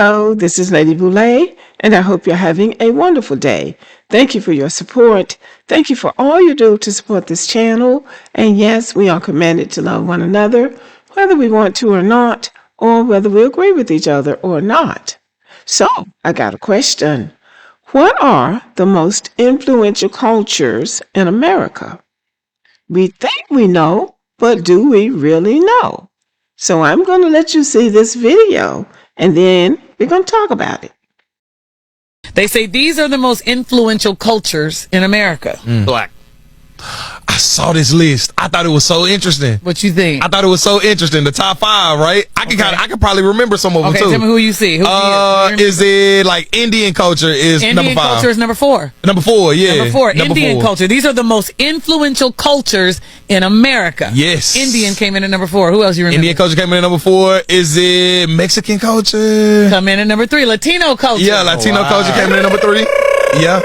Hello, this is Lady Boulay, and I hope you're having a wonderful day. Thank you for your support. Thank you for all you do to support this channel. And yes, we are commanded to love one another, whether we want to or not, or whether we agree with each other or not. So, I got a question. What are the most influential cultures in America? We think we know, but do we really know? So I'm going to let you see this video, and then we're going to talk about it. They say these are the most influential cultures in America. Black. I saw this list. I thought it was so interesting. What you think? I thought it was so interesting. The top 5, right? I could probably remember some of them too. Okay, tell me who you see. Is it like Indian culture is number 5? Indian culture is number 4. Number 4, yeah. Number 4, Indian culture. These are the most influential cultures in America. Yes. Indian came in at number 4. Who else you remember? Indian culture came in at number 4. Is it Mexican culture? Come in at number 3. Latino culture. Yeah, Latino culture came in at number 3. Yeah.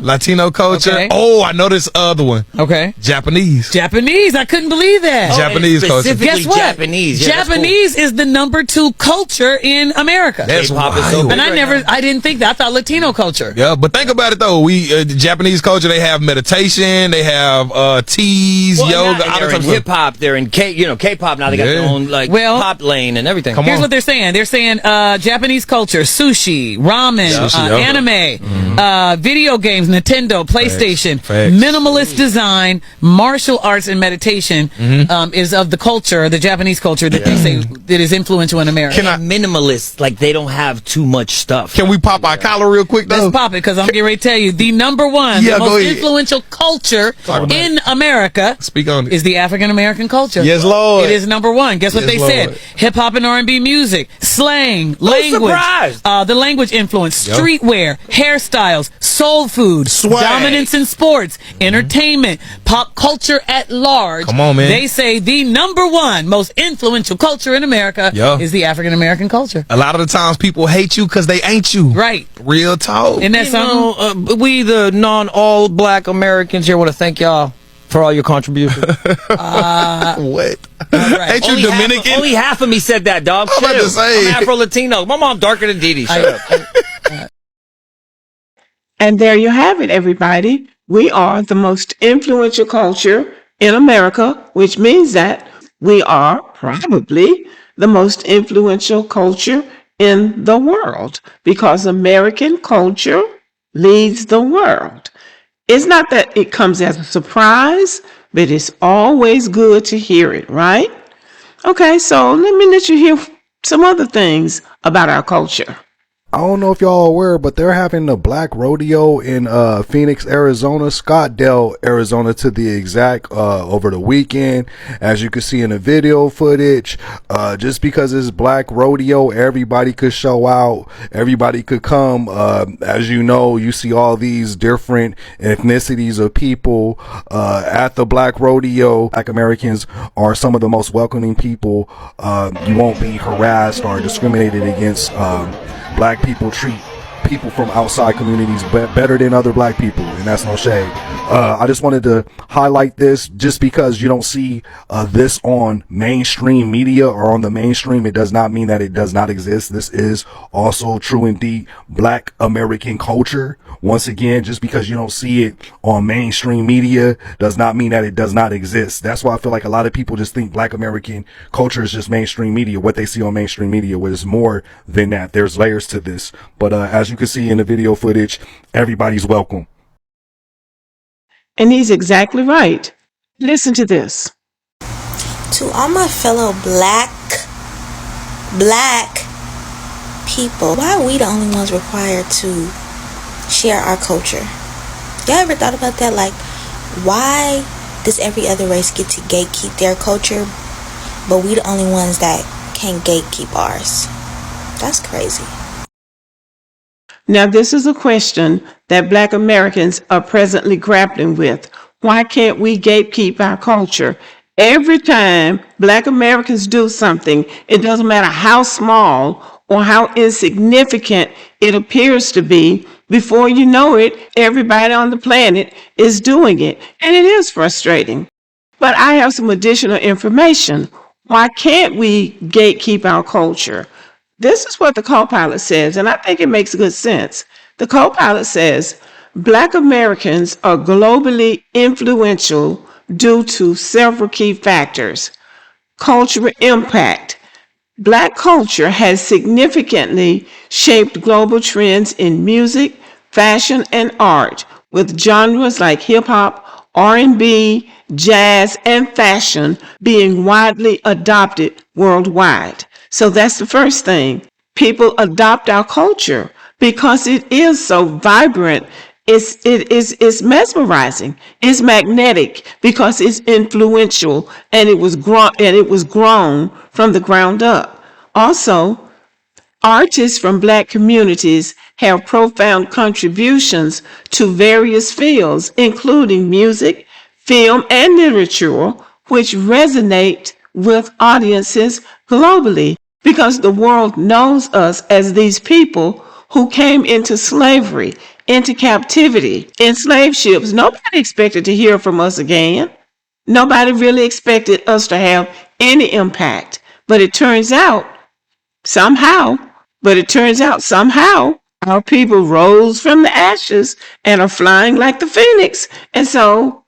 Latino culture. Okay. Oh, I know this other one. Okay. Japanese. Japanese. I couldn't believe that. Japanese culture. Guess what? Japanese. Yeah, Japanese is the number 2 culture in America. That's K-pop wild. is so big And right now. I didn't think that. I thought Latino culture. Yeah, but think about it though. The Japanese culture, they have meditation, they have teas, Well, yoga, and all they're that in type of hip hop. They're in K-pop now. They got their own pop lane and everything. Come Here's on. what they're saying. They're saying Japanese culture, sushi, ramen, anime, video games, Nintendo, PlayStation, Facts. minimalist design, martial arts, and meditation is of the culture, the Japanese culture that they say that is influential in America. Minimalist, like they don't have too much stuff. Can we pop our collar real quick though? Let's pop it because I'm getting ready to tell you the number 1, Yeah, the go most ahead. influential culture in America Speak on it. is the African American culture. Yes, Lord. It is number 1. Guess what Yes, they Lord. said? Hip hop and R&B music, slang, language, surprised. the language influence, Yep. streetwear, hairstyles, soul food, Swag. dominance in sports, entertainment, pop culture at large. Come on, man. They say the number 1 most influential culture in America Yeah. is the African American culture. A lot of the times people hate you because they ain't you. Right. Real talk. Isn't that You something? know, we the non-all black Americans here want to thank y'all for all your contributions. What? right. Ain't you Dominican? Only half of me said that, dog. I'm about Chill. to say. I'm Afro-Latino. My mom darker than Dee Dee. Shut up. And there you have it, everybody. We are the most influential culture in America, which means that we are probably the most influential culture in the world because American culture leads the world. It's not that it comes as a surprise, but it's always good to hear it, right? Okay, so let you hear some other things about our culture. I don't know if y'all are aware, but they're having a black rodeo in Phoenix, Arizona, Scottsdale, Arizona to the exact over the weekend. As you can see in the video footage, just because it's black rodeo, everybody could show out, everybody could come. As you know, you see all these different ethnicities of people at the black rodeo. Black Americans are some of the most welcoming people. You won't be harassed or discriminated against. Black people treat people from outside communities better than other black people, and that's no shade. I just wanted to highlight this just because you don't see this on mainstream media or on the mainstream. It does not mean that it does not exist. This is also true indeed black American culture. Once again, just because you don't see it on mainstream media does not mean that it does not exist. That's why I feel like a lot of people just think black American culture is just mainstream media, what they see on mainstream media, which is more than that. There's layers to this. But as you can see in the video footage, everybody's welcome. And he's exactly right. Listen to this. To all my fellow black people, why are we the only ones required to share our culture? Y'all ever thought about that? Like, why does every other race get to gatekeep their culture, but we the only ones that can't gatekeep ours? That's crazy. Now, this is a question that Black Americans are presently grappling with. Why can't we gatekeep our culture? Every time Black Americans do something, it doesn't matter how small or how insignificant it appears to be, before you know it, everybody on the planet is doing it. And it is frustrating. But I have some additional information. Why can't we gatekeep our culture? This is what the co-pilot says, and I think it makes good sense. The co-pilot says, Black Americans are globally influential due to several key factors. Cultural impact. Black culture has significantly shaped global trends in music, fashion, and art, with genres like hip-hop, R&B, jazz, and fashion being widely adopted worldwide. So that's the first thing. People adopt our culture because it is so vibrant. It's mesmerizing. It's magnetic because it's influential, and it was grown from the ground up. Also, artists from Black communities have profound contributions to various fields, including music, film, and literature, which resonate with audiences globally because the world knows us as these people who came into slavery, into captivity, in slave ships. Nobody expected to hear from us again. Nobody really expected us to have any impact. But it turns out somehow, our people rose from the ashes and are flying like the phoenix. And so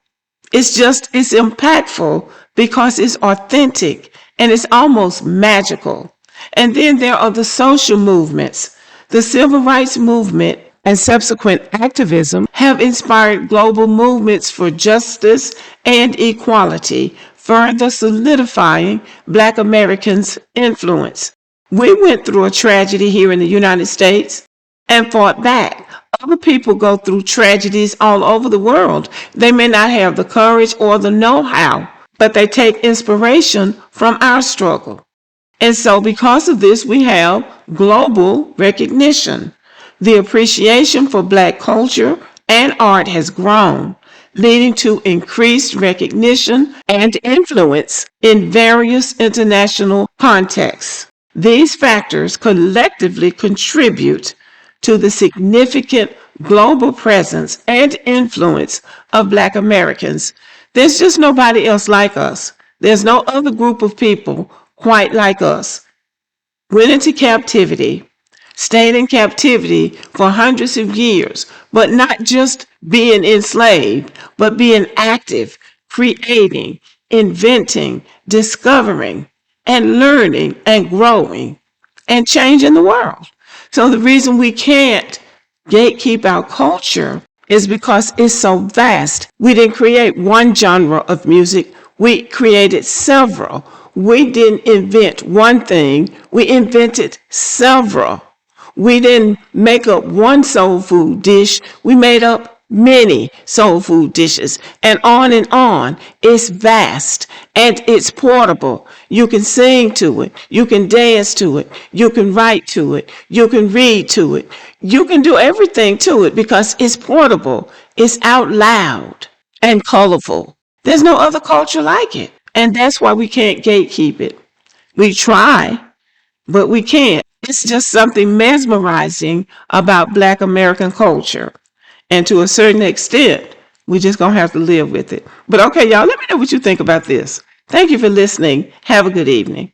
it's impactful because it's authentic and it's almost magical. And then there are the social movements. The civil rights movement and subsequent activism have inspired global movements for justice and equality, further solidifying Black Americans' influence. We went through a tragedy here in the United States and fought back. Other people go through tragedies all over the world. They may not have the courage or the know-how, but they take inspiration from our struggle. And so because of this, we have global recognition. The appreciation for Black culture and art has grown, leading to increased recognition and influence in various international contexts. These factors collectively contribute to the significant global presence and influence of Black Americans. There's just nobody else like us. There's no other group of people quite like us. Went into captivity, stayed in captivity for hundreds of years, but not just being enslaved, but being active, creating, inventing, discovering, and learning and growing and changing the world. So the reason we can't gatekeep our culture is because it's so vast. We didn't create one genre of music. We created several. We didn't invent one thing. We invented several. We didn't make up one soul food dish. We made up many soul food dishes, and on and on. It's vast and it's portable. You can sing to it. You can dance to it. You can write to it. You can read to it. You can do everything to it because it's portable. It's out loud and colorful. There's no other culture like it. And that's why we can't gatekeep it. We try, but we can't. It's just something mesmerizing about Black American culture. And to a certain extent, we're just going to have to live with it. But okay, y'all, let me know what you think about this. Thank you for listening. Have a good evening.